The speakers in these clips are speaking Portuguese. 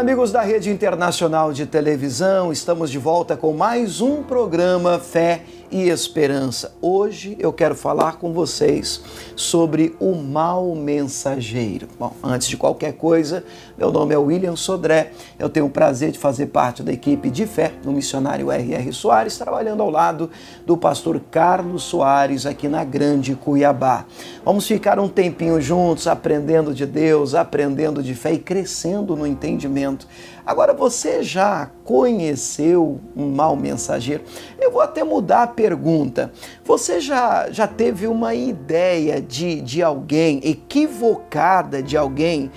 amigos da Rede Internacional de Televisão, estamos de volta com mais um programa Fé e Esperança. Hoje eu quero falar com vocês sobre o mau mensageiro. Bom, antes de qualquer coisa, meu nome é William Sodré, eu tenho o prazer de fazer parte da equipe de fé do missionário R.R. Soares, trabalhando ao lado do pastor Carlos Soares aqui na Grande Cuiabá. Vamos ficar um tempinho juntos, aprendendo de Deus, aprendendo de fé e crescendo no entendimento. Agora, você já conheceu um mau mensageiro? Eu vou até mudar a pergunta. Você já teve uma ideia de alguém, equivocada de alguém,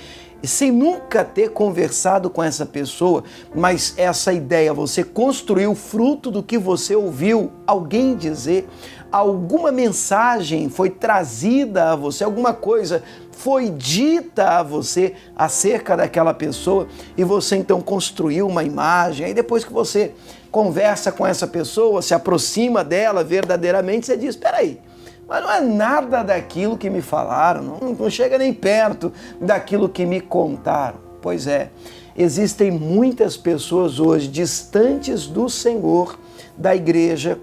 sem nunca ter conversado com essa pessoa, mas essa ideia você construiu fruto do que você ouviu alguém dizer? Alguma mensagem foi trazida a você, alguma coisa foi dita a você acerca daquela pessoa e você então construiu uma imagem. Aí depois que você conversa com essa pessoa, se aproxima dela verdadeiramente, você diz, espera aí, mas não é nada daquilo que me falaram, não chega nem perto daquilo que me contaram. Pois é, existem muitas pessoas hoje distantes do Senhor, da igreja,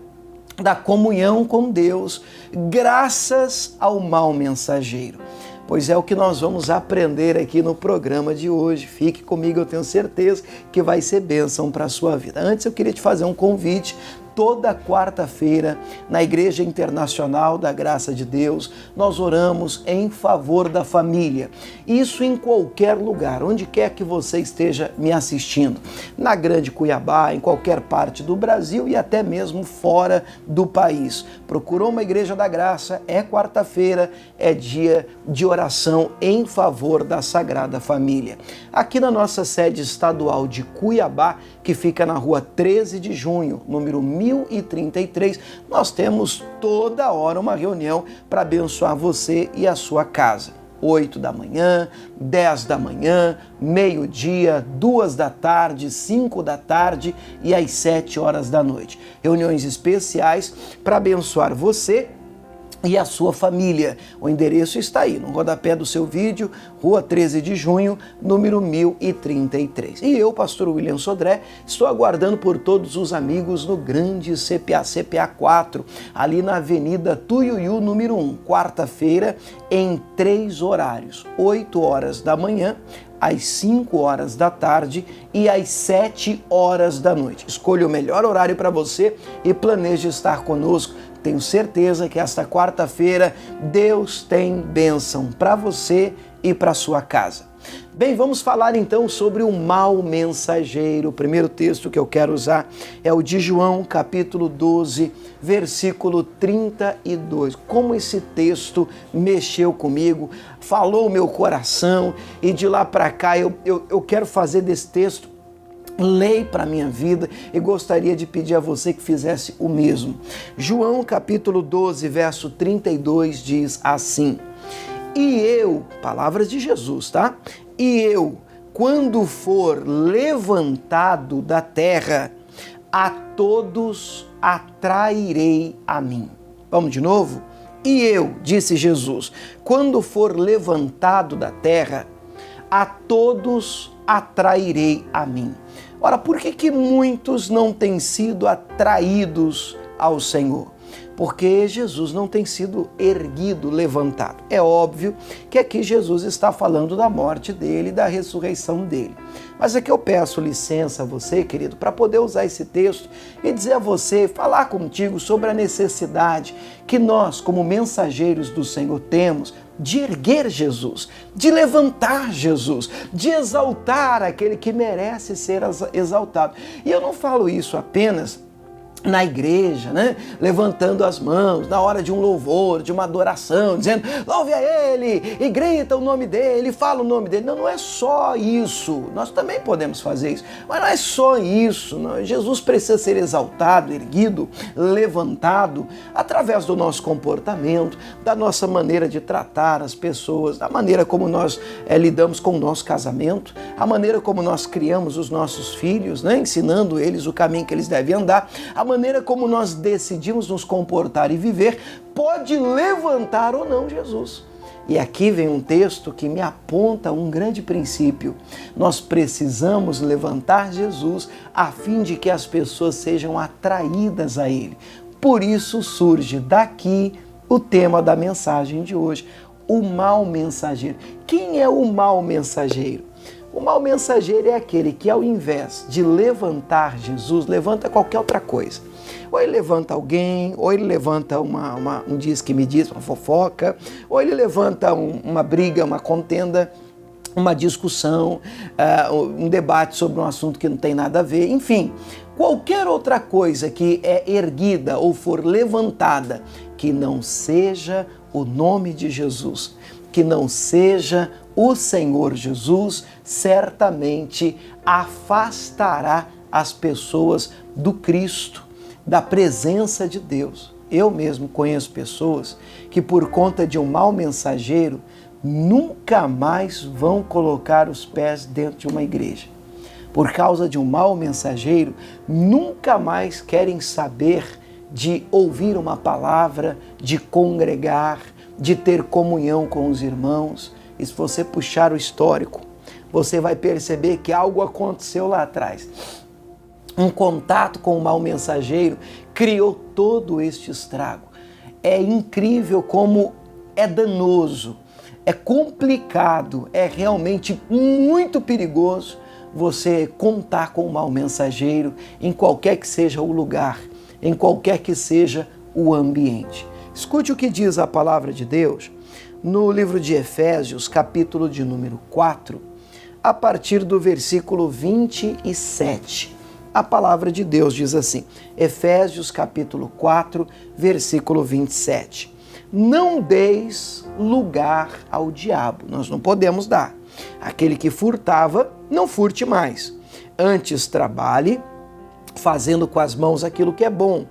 da comunhão com Deus, graças ao mau mensageiro. Pois é o que nós vamos aprender aqui no programa de hoje. Fique comigo, eu tenho certeza que vai ser bênção para a sua vida. Antes eu queria te fazer um convite. Toda quarta-feira, na Igreja Internacional da Graça de Deus, nós oramos em favor da família. Isso em qualquer lugar, onde quer que você esteja me assistindo. Na Grande Cuiabá, em qualquer parte do Brasil e até mesmo fora do país. Procurou uma Igreja da Graça, é quarta-feira, é dia de oração em favor da Sagrada Família. Aqui na nossa sede estadual de Cuiabá, que fica na rua 13 de junho, número 1033, nós temos toda hora uma reunião para abençoar você e a sua casa. 8 da manhã, 10 da manhã, meio-dia, 2 da tarde, 5 da tarde e às 7 horas da noite. Reuniões especiais para abençoar você e a sua família. O endereço está aí, no rodapé do seu vídeo, Rua 13 de Junho, número 1033. E eu, pastor William Sodré, estou aguardando por todos os amigos no grande CPA 4, ali na Avenida Tuiuiu, número 1, quarta-feira, em 3 horários, 8 horas da manhã, às 5 horas da tarde e às 7 horas da noite. Escolha o melhor horário para você e planeje estar conosco. Tenho certeza que esta quarta-feira Deus tem bênção para você e para sua casa. Bem, vamos falar então sobre o mau mensageiro. O primeiro texto que eu quero usar é o de João, capítulo 12, versículo 32. Como esse texto mexeu comigo, falou o meu coração e de lá para cá eu quero fazer desse texto lei para a minha vida e gostaria de pedir a você que fizesse o mesmo. João capítulo 12, verso 32 diz assim: E eu, palavras de Jesus, tá? E eu, quando for levantado da terra, a todos atrairei a mim. Vamos de novo? E eu, disse Jesus, quando for levantado da terra, a todos atrairei a mim. Ora, por que muitos não têm sido atraídos ao Senhor? Porque Jesus não tem sido erguido, levantado. É óbvio que aqui Jesus está falando da morte dele, da ressurreição dele. Mas aqui eu peço licença a você, querido, para poder usar esse texto e dizer a você, falar contigo sobre a necessidade que nós, como mensageiros do Senhor, temos de erguer Jesus, de levantar Jesus, de exaltar aquele que merece ser exaltado. E eu não falo isso apenas na igreja, né? Levantando as mãos na hora de um louvor, de uma adoração, dizendo, louve a Ele, e grita o nome dEle, fala o nome dEle. Não é só isso, nós também podemos fazer isso, mas não é só isso. Não. Jesus precisa ser exaltado, erguido, levantado, através do nosso comportamento, da nossa maneira de tratar as pessoas, da maneira como nós lidamos com o nosso casamento, a maneira como nós criamos os nossos filhos, né? Ensinando eles o caminho que eles devem andar, a maneira como nós decidimos nos comportar e viver pode levantar ou não Jesus. E aqui vem um texto que me aponta um grande princípio. Nós precisamos levantar Jesus a fim de que as pessoas sejam atraídas a Ele. Por isso surge daqui o tema da mensagem de hoje, o mau mensageiro. Quem é o mau mensageiro? O mau mensageiro é aquele que, ao invés de levantar Jesus, levanta qualquer outra coisa. Ou ele levanta alguém, ou ele levanta um diz que me diz, uma fofoca, ou ele levanta uma briga, uma contenda, uma discussão, um debate sobre um assunto que não tem nada a ver, enfim. Qualquer outra coisa que é erguida ou for levantada, que não seja o nome de Jesus, que não seja o Senhor Jesus, certamente afastará as pessoas do Cristo, da presença de Deus. Eu mesmo conheço pessoas que, por conta de um mau mensageiro, nunca mais vão colocar os pés dentro de uma igreja. Por causa de um mau mensageiro, nunca mais querem saber de ouvir uma palavra, de congregar, de ter comunhão com os irmãos. E se você puxar o histórico, você vai perceber que algo aconteceu lá atrás. Um contato com o mau mensageiro criou todo este estrago. É incrível como é danoso, é complicado, é realmente muito perigoso você contar com o mau mensageiro em qualquer que seja o lugar, em qualquer que seja o ambiente. Escute o que diz a palavra de Deus no livro de Efésios, capítulo de número 4, a partir do versículo 27. A palavra de Deus diz assim, Efésios, capítulo 4, versículo 27. Não deis lugar ao diabo. Nós não podemos dar. Aquele que furtava, não furte mais. Antes trabalhe, fazendo com as mãos aquilo que é bom,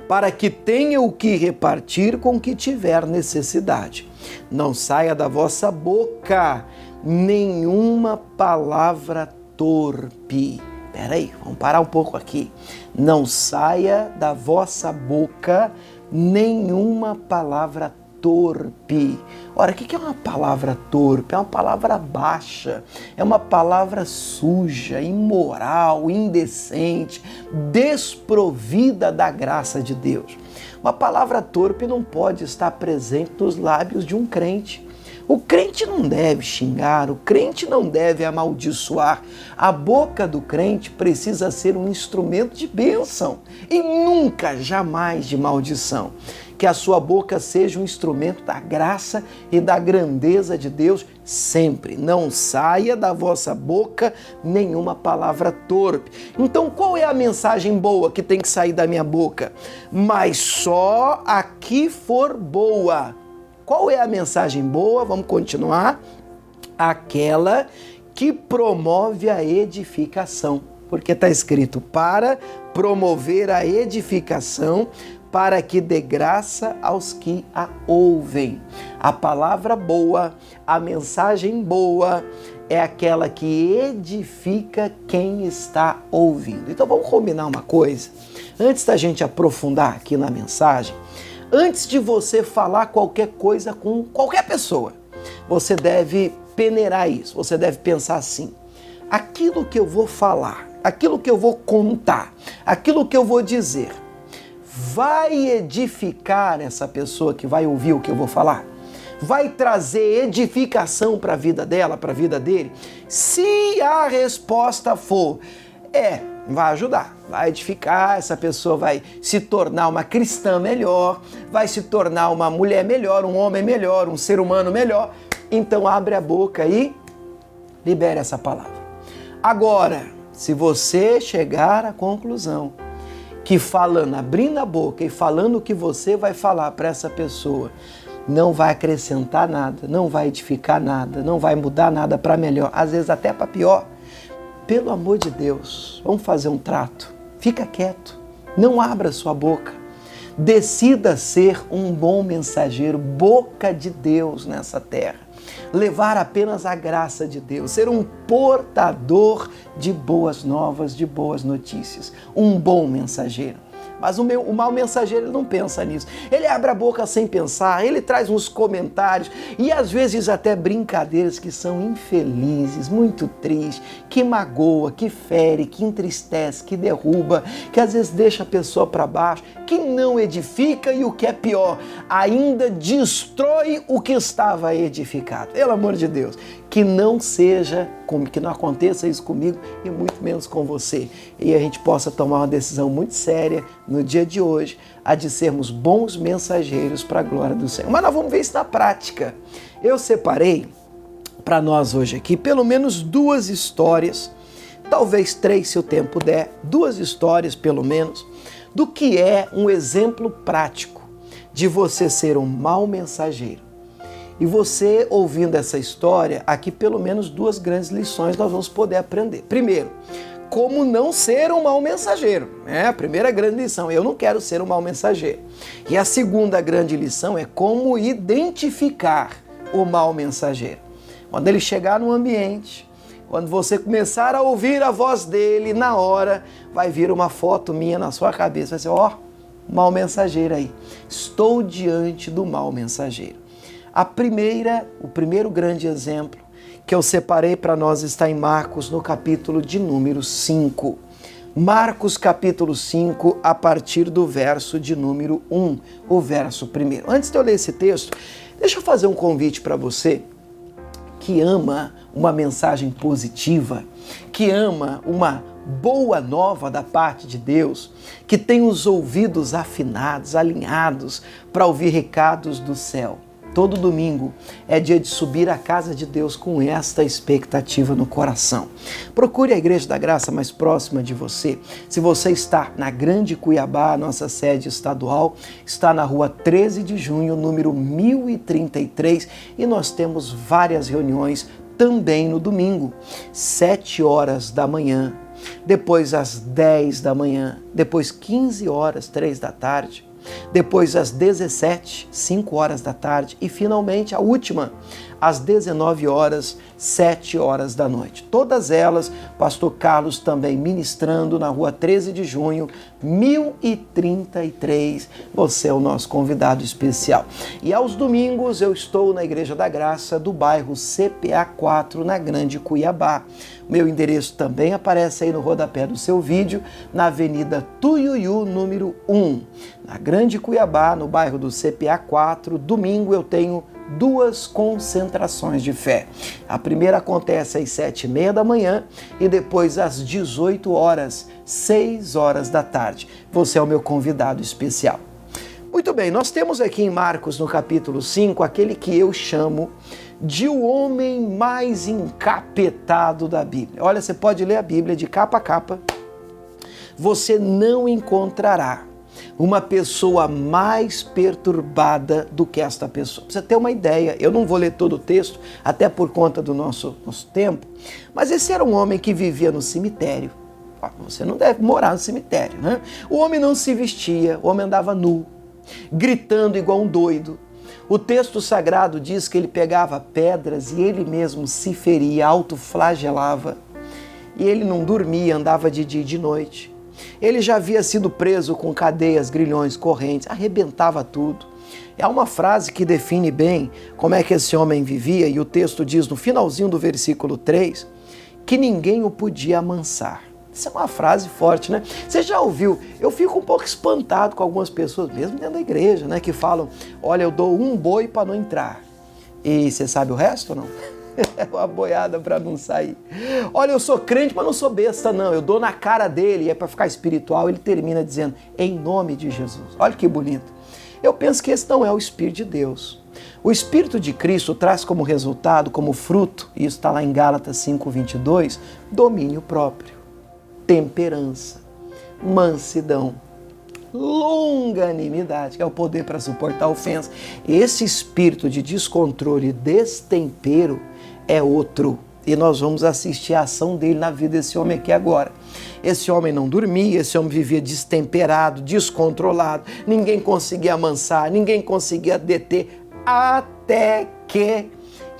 para que tenha o que repartir com o que tiver necessidade. Não saia da vossa boca nenhuma palavra torpe. Peraí, vamos parar um pouco aqui. Não saia da vossa boca nenhuma palavra torpe. Ora, o que é uma palavra torpe? É uma palavra baixa, é uma palavra suja, imoral, indecente, desprovida da graça de Deus. Uma palavra torpe não pode estar presente nos lábios de um crente. O crente não deve xingar, o crente não deve amaldiçoar. A boca do crente precisa ser um instrumento de bênção e nunca, jamais de maldição. Que a sua boca seja um instrumento da graça e da grandeza de Deus sempre. Não saia da vossa boca nenhuma palavra torpe. Então, qual é a mensagem boa que tem que sair da minha boca? Mas só a que for boa. Qual é a mensagem boa? Vamos continuar. Aquela que promove a edificação. Porque está escrito para promover a edificação, para que dê graça aos que a ouvem. A palavra boa, a mensagem boa é aquela que edifica quem está ouvindo. Então vamos combinar uma coisa. Antes da gente aprofundar aqui na mensagem, antes de você falar qualquer coisa com qualquer pessoa, você deve peneirar isso, você deve pensar assim, aquilo que eu vou falar, aquilo que eu vou contar, aquilo que eu vou dizer, vai edificar essa pessoa que vai ouvir o que eu vou falar? Vai trazer edificação para a vida dela, para a vida dele? Se a resposta for, vai ajudar, vai edificar, essa pessoa vai se tornar uma cristã melhor, vai se tornar uma mulher melhor, um homem melhor, um ser humano melhor. Então abre a boca e libere essa palavra. Agora, se você chegar à conclusão que falando, abrindo a boca e falando o que você vai falar para essa pessoa, não vai acrescentar nada, não vai edificar nada, não vai mudar nada para melhor, às vezes até para pior, pelo amor de Deus, vamos fazer um trato. Fica quieto, não abra sua boca. Decida ser um bom mensageiro, boca de Deus nessa terra. Levar apenas a graça de Deus, ser um portador de boas novas, de boas notícias. Um bom mensageiro. Mas o mau mensageiro ele não pensa nisso. Ele abre a boca sem pensar, ele traz uns comentários e às vezes até brincadeiras que são infelizes, muito tristes, que magoa, que fere, que entristece, que derruba, que às vezes deixa a pessoa para baixo, que não edifica e o que é pior, ainda destrói o que estava edificado. Pelo amor de Deus, que não seja, que não aconteça isso comigo e muito menos com você. E a gente possa tomar uma decisão muito séria no dia de hoje, a de sermos bons mensageiros para a glória do Senhor. Mas nós vamos ver isso na prática. Eu separei para nós hoje aqui pelo menos 2 histórias, talvez 3 se o tempo der, 2 histórias pelo menos, do que é um exemplo prático de você ser um mau mensageiro. E você, ouvindo essa história, aqui pelo menos 2 grandes lições nós vamos poder aprender. Primeiro, como não ser um mau mensageiro. A primeira grande lição, eu não quero ser um mau mensageiro. E a segunda grande lição é como identificar o mau mensageiro. Quando ele chegar no ambiente, quando você começar a ouvir a voz dele, na hora vai vir uma foto minha na sua cabeça. Vai ser, mau mensageiro aí. Estou diante do mau mensageiro. O primeiro grande exemplo que eu separei para nós está em Marcos, no capítulo de número 5. Marcos, capítulo 5, a partir do verso de número 1, o verso 1. Antes de eu ler esse texto, deixa eu fazer um convite para você que ama uma mensagem positiva, que ama uma boa nova da parte de Deus, que tem os ouvidos afinados, alinhados para ouvir recados do céu. Todo domingo é dia de subir à casa de Deus com esta expectativa no coração. Procure a Igreja da Graça mais próxima de você. Se você está na Grande Cuiabá, nossa sede estadual, está na rua 13 de junho, número 1033, e nós temos várias reuniões também no domingo, 7 horas da manhã, depois às 10 da manhã, depois 15 horas, 3 da tarde, depois às 17, 5 horas da tarde e finalmente a última, às 19 horas, 7 horas da noite. Todas elas, pastor Carlos também ministrando na rua 13 de junho, 1033. Você é o nosso convidado especial. E aos domingos eu estou na Igreja da Graça do bairro CPA 4, na Grande Cuiabá. Meu endereço também aparece aí no rodapé do seu vídeo, na Avenida Tuiuiu, número 1. Na Grande Cuiabá, no bairro do CPA 4, domingo eu tenho 2 concentrações de fé. A primeira acontece às 7h30 da manhã e depois às 18 horas, 6 horas da tarde. Você é o meu convidado especial. Muito bem, nós temos aqui em Marcos, no capítulo 5, aquele que eu chamo de o homem mais encapetado da Bíblia. Olha, você pode ler a Bíblia de capa a capa, você não encontrará uma pessoa mais perturbada do que esta pessoa. Pra você ter uma ideia, eu não vou ler todo o texto, até por conta do nosso tempo, mas esse era um homem que vivia no cemitério. Você não deve morar no cemitério, né? O homem não se vestia, o homem andava nu, gritando igual um doido. O texto sagrado diz que ele pegava pedras e ele mesmo se feria, autoflagelava. E ele não dormia, andava de dia e de noite. Ele já havia sido preso com cadeias, grilhões, correntes, arrebentava tudo. Há uma frase que define bem como é que esse homem vivia, e o texto diz no finalzinho do versículo 3, que ninguém o podia amansar. Isso é uma frase forte, né? Você já ouviu? Eu fico um pouco espantado com algumas pessoas, mesmo dentro da igreja, né? Que falam, olha, eu dou um boi para não entrar. E você sabe o resto ou não? É uma boiada para não sair. Olha, eu sou crente, mas não sou besta, não. Eu dou na cara dele, e é para ficar espiritual. Ele termina dizendo, em nome de Jesus. Olha que bonito. Eu penso que esse não é o Espírito de Deus. O Espírito de Cristo traz como resultado, como fruto, e isso está lá em Gálatas 5:22, domínio próprio, temperança, mansidão, longanimidade, que é o poder para suportar ofensa. Esse espírito de descontrole e destempero é outro. E nós vamos assistir a ação dele na vida desse homem aqui agora. Esse homem não dormia, esse homem vivia destemperado, descontrolado, ninguém conseguia amansar, ninguém conseguia deter, até que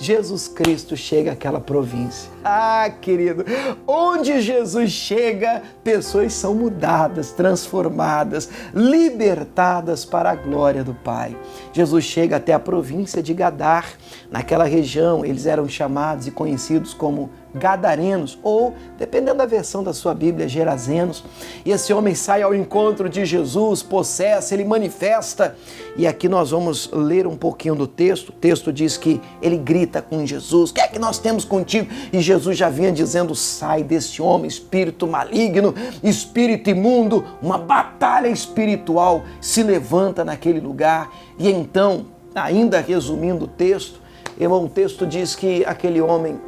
Jesus Cristo chega àquela província. Ah, querido, onde Jesus chega, pessoas são mudadas, transformadas, libertadas para a glória do Pai. Jesus chega até a província de Gadar. Naquela região, eles eram chamados e conhecidos como Gadarenos, ou, dependendo da versão da sua Bíblia, Gerazenos. E esse homem sai ao encontro de Jesus, possesso, ele manifesta. E aqui nós vamos ler um pouquinho do texto. O texto diz que ele grita com Jesus: "O que é que nós temos contigo?" E Jesus já vinha dizendo: "Sai desse homem, espírito maligno, espírito imundo." Uma batalha espiritual se levanta naquele lugar. E então, ainda resumindo o texto, o texto diz que aquele homem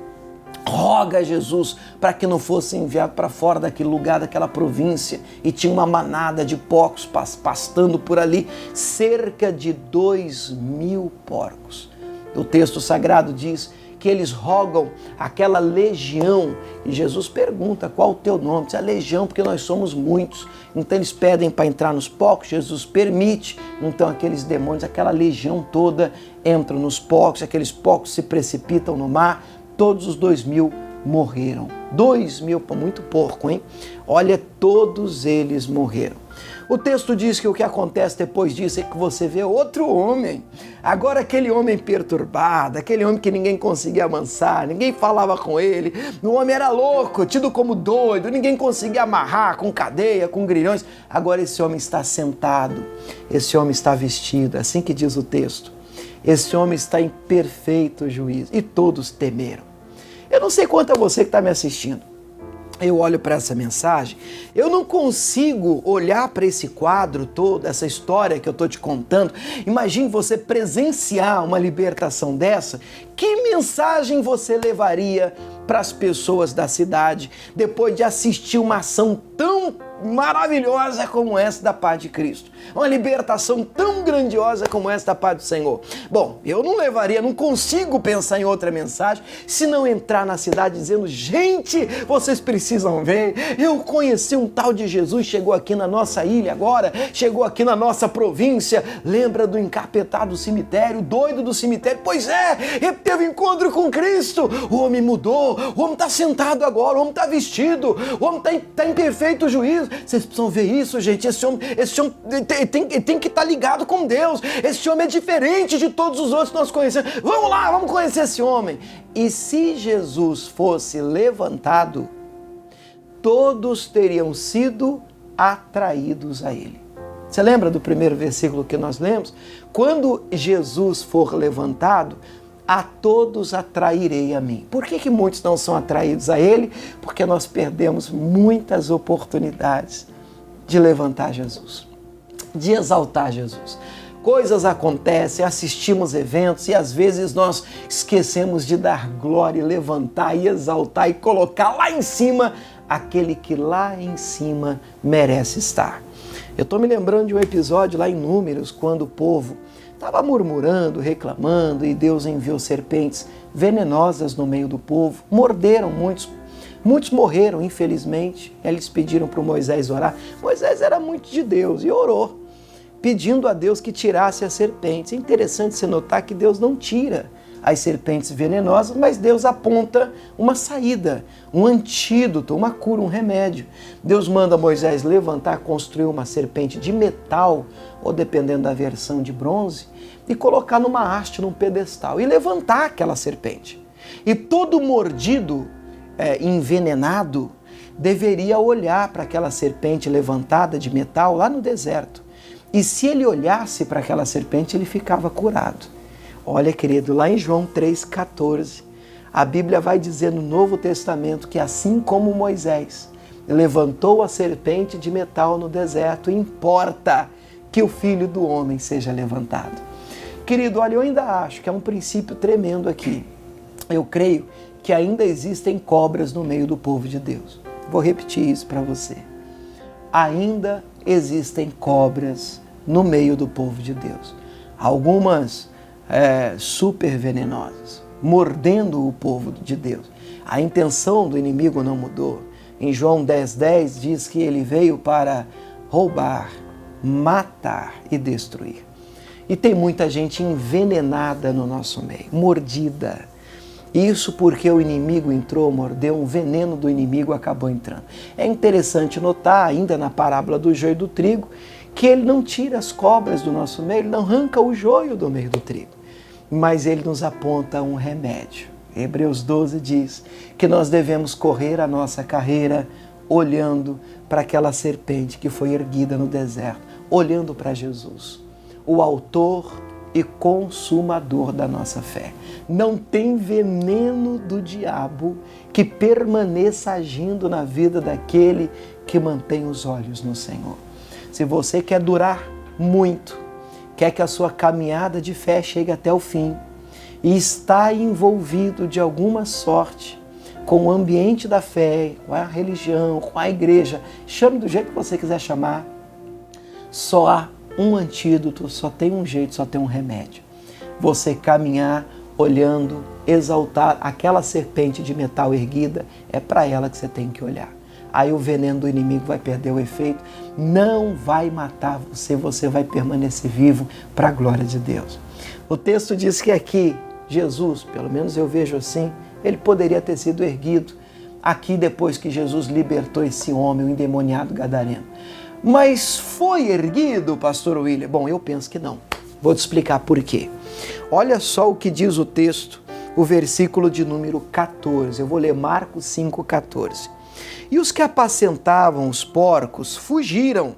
roga a Jesus para que não fosse enviado para fora daquele lugar, daquela província. E tinha uma manada de porcos pastando por ali, cerca de 2.000 porcos. O texto sagrado diz que eles rogam aquela legião, e Jesus pergunta: "Qual o teu nome?" Diz: "A legião, porque nós somos muitos." Então eles pedem para entrar nos porcos, Jesus permite. Então aqueles demônios, aquela legião toda entram nos porcos, aqueles porcos se precipitam no mar. Todos os 2.000 morreram. 2.000, muito porco, hein? Olha, todos eles morreram. O texto diz que o que acontece depois disso é que você vê outro homem. Agora aquele homem perturbado, aquele homem que ninguém conseguia amansar, ninguém falava com ele. O homem era louco, tido como doido, ninguém conseguia amarrar com cadeia, com grilhões. Agora esse homem está sentado, esse homem está vestido, assim que diz o texto. Esse homem está em perfeito juízo, e todos temeram. Eu não sei quanto a você que está me assistindo. Eu olho para essa mensagem, eu não consigo olhar para esse quadro todo, essa história que eu estou te contando. Imagine você presenciar uma libertação dessa. Que mensagem você levaria para as pessoas da cidade depois de assistir uma ação tão maravilhosa como essa da paz de Cristo? Uma libertação tão grandiosa como essa da paz do Senhor. Bom, eu não levaria, não consigo pensar em outra mensagem se não entrar na cidade dizendo: "Gente, vocês precisam ver, eu conheci um tal de Jesus, chegou aqui na nossa ilha agora, chegou aqui na nossa província. Lembra do encapetado do cemitério, doido do cemitério? Pois é, ele teve encontro com Cristo, o homem mudou, o homem está sentado agora, o homem está vestido, o homem está em perfeito juízo." Vocês precisam ver isso, gente. Esse homem tem que estar ligado com Deus. Esse homem é diferente de todos os outros que nós conhecemos. Vamos lá, vamos conhecer esse homem. E se Jesus fosse levantado, todos teriam sido atraídos a ele. Você lembra do primeiro versículo que nós lemos? Quando Jesus for levantado, a todos atrairei a mim. Por que muitos não são atraídos a ele? Porque nós perdemos muitas oportunidades de levantar Jesus, de exaltar Jesus. Coisas acontecem, assistimos eventos e às vezes nós esquecemos de dar glória, levantar e exaltar e colocar lá em cima aquele que lá em cima merece estar. Eu estou me lembrando de um episódio lá em Números, quando o povo estava murmurando, reclamando, e Deus enviou serpentes venenosas no meio do povo. Morderam muitos. Muitos morreram, infelizmente. Eles pediram para o Moisés orar. Moisés era muito de Deus e orou, pedindo a Deus que tirasse as serpentes. É interessante se notar que Deus não tira as serpentes venenosas, mas Deus aponta uma saída, um antídoto, uma cura, um remédio. Deus manda Moisés levantar, construir uma serpente de metal, ou dependendo da versão de bronze, e colocar numa haste, num pedestal, e levantar aquela serpente. E todo mordido, envenenado, deveria olhar para aquela serpente levantada de metal lá no deserto. E se ele olhasse para aquela serpente, ele ficava curado. Olha, querido, lá em João 3,14, a Bíblia vai dizer no Novo Testamento que assim como Moisés levantou a serpente de metal no deserto, importa que o Filho do Homem seja levantado. Querido, olha, eu ainda acho que é um princípio tremendo aqui. Eu creio que ainda existem cobras no meio do povo de Deus. Vou repetir isso para você. Ainda existem cobras no meio do povo de Deus. Algumas super venenosas, mordendo o povo de Deus. A intenção do inimigo não mudou. Em João 10,10 diz que ele veio para roubar, matar e destruir. E tem muita gente envenenada no nosso meio, mordida. Isso porque o inimigo entrou, mordeu, um veneno do inimigo acabou entrando. É interessante notar, ainda na parábola do joio e do trigo, que ele não tira as cobras do nosso meio, ele não arranca o joio do meio do trigo, mas ele nos aponta um remédio. Hebreus 12 diz que nós devemos correr a nossa carreira olhando para aquela serpente que foi erguida no deserto, olhando para Jesus, o autor e consumador da nossa fé. Não tem veneno do diabo que permaneça agindo na vida daquele que mantém os olhos no Senhor. Se você quer durar muito, quer que a sua caminhada de fé chegue até o fim e está envolvido de alguma sorte com o ambiente da fé, com a religião, com a igreja, chame do jeito que você quiser chamar, só há um antídoto, só tem um jeito, só tem um remédio. Você caminhar olhando, exaltar aquela serpente de metal erguida, é para ela que você tem que olhar. Aí o veneno do inimigo vai perder o efeito, não vai matar você, você vai permanecer vivo para a glória de Deus. O texto diz que aqui, Jesus, pelo menos eu vejo assim, ele poderia ter sido erguido aqui depois que Jesus libertou esse homem, o endemoniado gadareno. Mas foi erguido, pastor William? Bom, eu penso que não. Vou te explicar por quê. Olha só o que diz o texto, o versículo de número 14. Eu vou ler Marcos 5,14. E os que apacentavam os porcos fugiram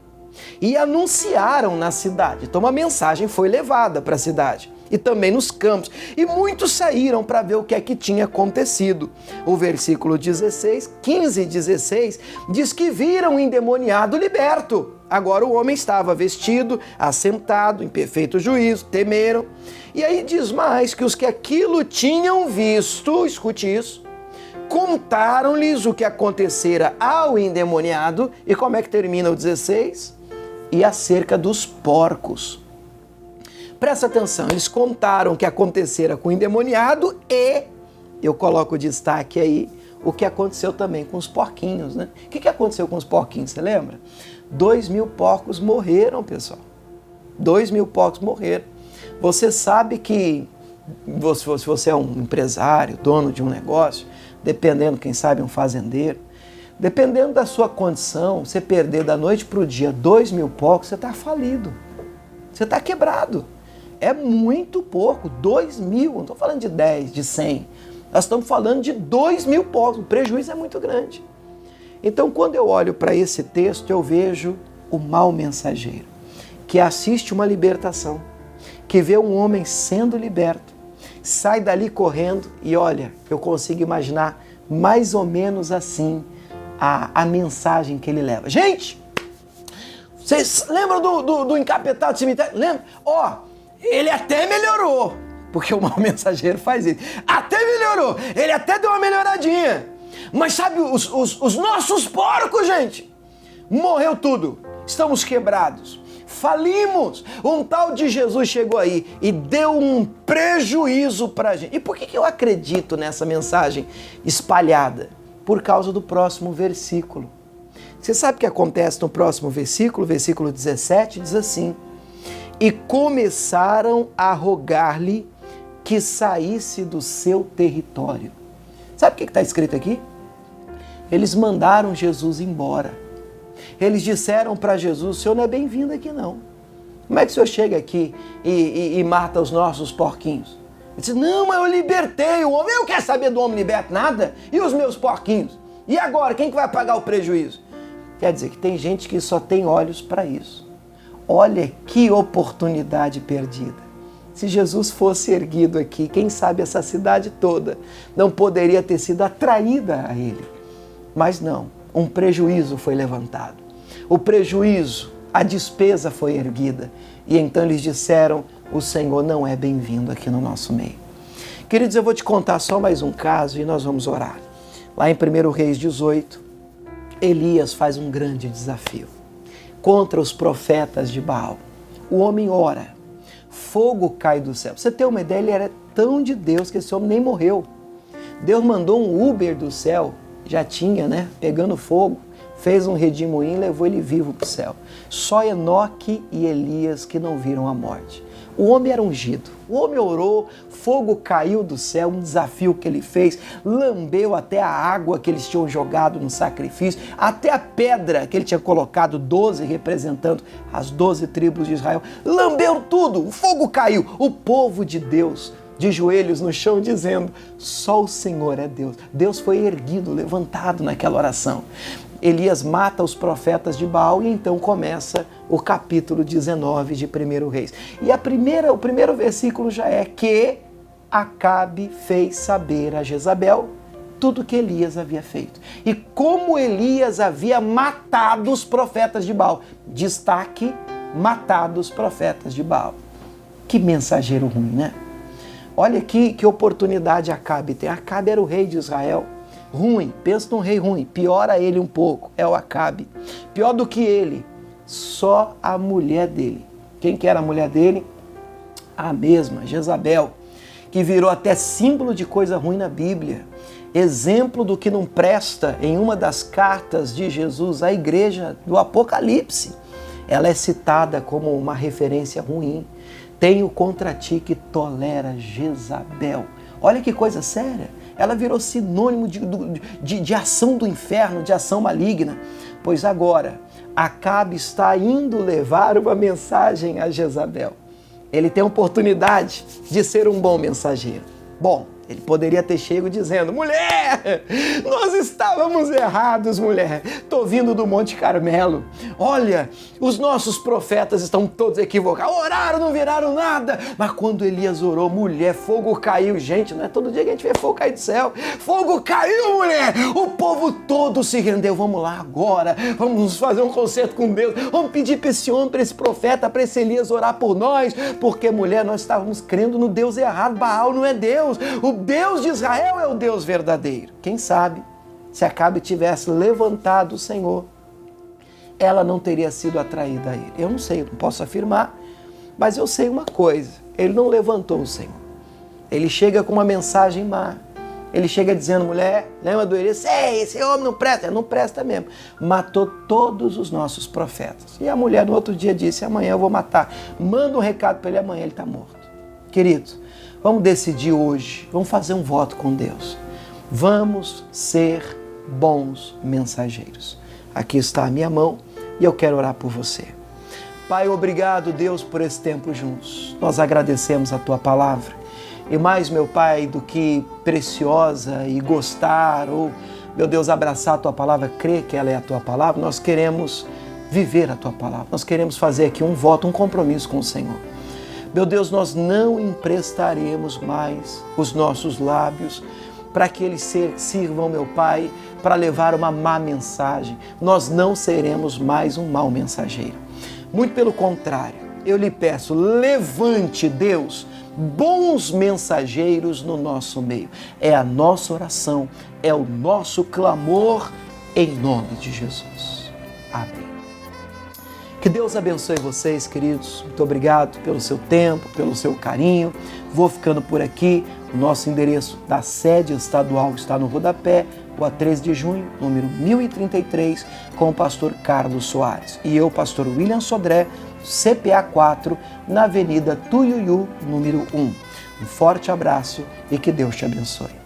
e anunciaram na cidade. Então uma mensagem foi levada para a cidade e também nos campos. E muitos saíram para ver o que é que tinha acontecido. O versículo 15 e 16, diz que viram o endemoniado liberto. Agora o homem estava vestido, assentado, em perfeito juízo, temeram. E aí diz mais que os que aquilo tinham visto, escute isso, contaram-lhes o que acontecera ao endemoniado. E como é que termina o 16? E acerca dos porcos. Presta atenção, eles contaram o que acontecera com o endemoniado e, eu coloco o destaque aí, o que aconteceu também com os porquinhos, né? O que aconteceu com os porquinhos, você lembra? 2.000 porcos morreram, pessoal. 2.000 porcos morreram. Você sabe que, se você é um empresário, dono de um negócio, dependendo, quem sabe, um fazendeiro, dependendo da sua condição, você perder da noite para o dia 2.000 porcos, você está falido. Você está quebrado. É muito porco, 2.000, não estou falando de 10, de 100. Nós estamos falando de 2.000 porcos, o prejuízo é muito grande. Então, quando eu olho para esse texto, eu vejo o mau mensageiro, que assiste uma libertação, que vê um homem sendo liberto, sai dali correndo e olha, eu consigo imaginar mais ou menos assim a mensagem que ele leva. Gente, vocês lembram do encapetado do cemitério? Lembra? Ele até melhorou, porque o mau mensageiro faz isso. Até melhorou, ele até deu uma melhoradinha. Mas sabe, os nossos porcos, gente, morreu tudo. Estamos quebrados, falimos. Um tal de Jesus chegou aí e deu um prejuízo pra gente. E por que eu acredito nessa mensagem espalhada? Por causa do próximo versículo. Você sabe o que acontece no próximo versículo? Versículo 17 diz assim: e começaram a rogar-lhe que saísse do seu território. Sabe o que está escrito aqui? Eles mandaram Jesus embora. Eles disseram para Jesus: o senhor não é bem-vindo aqui não. Como é que o senhor chega aqui e mata os nossos porquinhos? Ele disse: não, mas eu libertei o homem. Eu quero saber do homem liberto nada. E os meus porquinhos? E agora, quem que vai pagar o prejuízo? Quer dizer que tem gente que só tem olhos para isso. Olha que oportunidade perdida. Se Jesus fosse erguido aqui, quem sabe essa cidade toda não poderia ter sido atraída a ele. Mas não, um prejuízo foi levantado. O prejuízo, a despesa foi erguida. E então eles disseram: o Senhor não é bem-vindo aqui no nosso meio. Queridos, eu vou te contar só mais um caso e nós vamos orar. Lá em 1 Reis 18, Elias faz um grande desafio contra os profetas de Baal. O homem ora, fogo cai do céu. Pra você ter uma ideia, ele era tão de Deus que esse homem nem morreu. Deus mandou um Uber do céu, já tinha, né, pegando fogo, fez um redemoinho e levou ele vivo para o céu. Só Enoque e Elias que não viram a morte. O homem era ungido, o homem orou, fogo caiu do céu, um desafio que ele fez, lambeu até a água que eles tinham jogado no sacrifício, até a pedra que ele tinha colocado, 12 representando as 12 tribos de Israel, lambeu tudo, o fogo caiu, o povo de Deus de joelhos no chão dizendo, só o Senhor é Deus. Deus foi erguido, levantado naquela oração. Elias mata os profetas de Baal e então começa o capítulo 19 de 1 Reis. E o primeiro versículo já é que Acabe fez saber a Jezabel tudo que Elias havia feito. E como Elias havia matado os profetas de Baal. Destaque, matado os profetas de Baal. Que mensageiro ruim, né? Olha aqui que oportunidade Acabe tem. Acabe era o rei de Israel. Ruim, pensa num rei ruim, piora ele um pouco, é o Acabe. Pior do que ele, só a mulher dele. Quem que era a mulher dele? A mesma, Jezabel, que virou até símbolo de coisa ruim na Bíblia. Exemplo do que não presta em uma das cartas de Jesus à igreja do Apocalipse. Ela é citada como uma referência ruim. Tenho contra ti que tolera Jezabel. Olha que coisa séria. Ela virou sinônimo de ação do inferno, de ação maligna. Pois agora, Acabe está indo levar uma mensagem a Jezabel. Ele tem a oportunidade de ser um bom mensageiro. Bom, ele poderia ter chego dizendo, mulher, nós estávamos errados, mulher. Estou vindo do Monte Carmelo. Olha, os nossos profetas estão todos equivocados. Oraram, não viraram nada. Mas quando Elias orou, mulher, fogo caiu. Gente, não é todo dia que a gente vê fogo cair do céu. Fogo caiu, mulher. O povo todo se rendeu. Vamos lá agora. Vamos fazer um concerto com Deus. Vamos pedir para esse homem, para esse profeta, para esse Elias orar por nós. Porque, mulher, nós estávamos crendo no Deus errado. Baal não é Deus. O Deus de Israel é o Deus verdadeiro. Quem sabe, se Acabe tivesse levantado o Senhor, ela não teria sido atraída a ele. Eu não sei, eu não posso afirmar, mas eu sei uma coisa, ele não levantou o Senhor. Ele chega com uma mensagem má. Ele chega dizendo, mulher, lembra do Elias? Ei, esse homem não presta. Não presta mesmo. Matou todos os nossos profetas. E a mulher no outro dia disse, amanhã eu vou matar. Manda um recado para ele, amanhã ele está morto. Querido, vamos decidir hoje, vamos fazer um voto com Deus. Vamos ser bons mensageiros. Aqui está a minha mão e eu quero orar por você. Pai, obrigado, Deus, por esse tempo juntos. Nós agradecemos a Tua palavra. E mais, meu Pai, do que preciosa e gostar, ou, meu Deus, abraçar a Tua palavra, crer que ela é a Tua palavra, nós queremos viver a Tua palavra. Nós queremos fazer aqui um voto, um compromisso com o Senhor. Meu Deus, nós não emprestaremos mais os nossos lábios para que eles sirvam, meu Pai, para levar uma má mensagem. Nós não seremos mais um mau mensageiro. Muito pelo contrário, eu lhe peço, levante, Deus, bons mensageiros no nosso meio. É a nossa oração, é o nosso clamor em nome de Jesus. Amém. Que Deus abençoe vocês, queridos. Muito obrigado pelo seu tempo, pelo seu carinho. Vou ficando por aqui. O nosso endereço da sede estadual está no rodapé, Rua 13 de junho, número 1033, com o pastor Carlos Soares. E eu, pastor William Sodré, CPA 4, na Avenida Tuiuiu, número 1. Um forte abraço e que Deus te abençoe.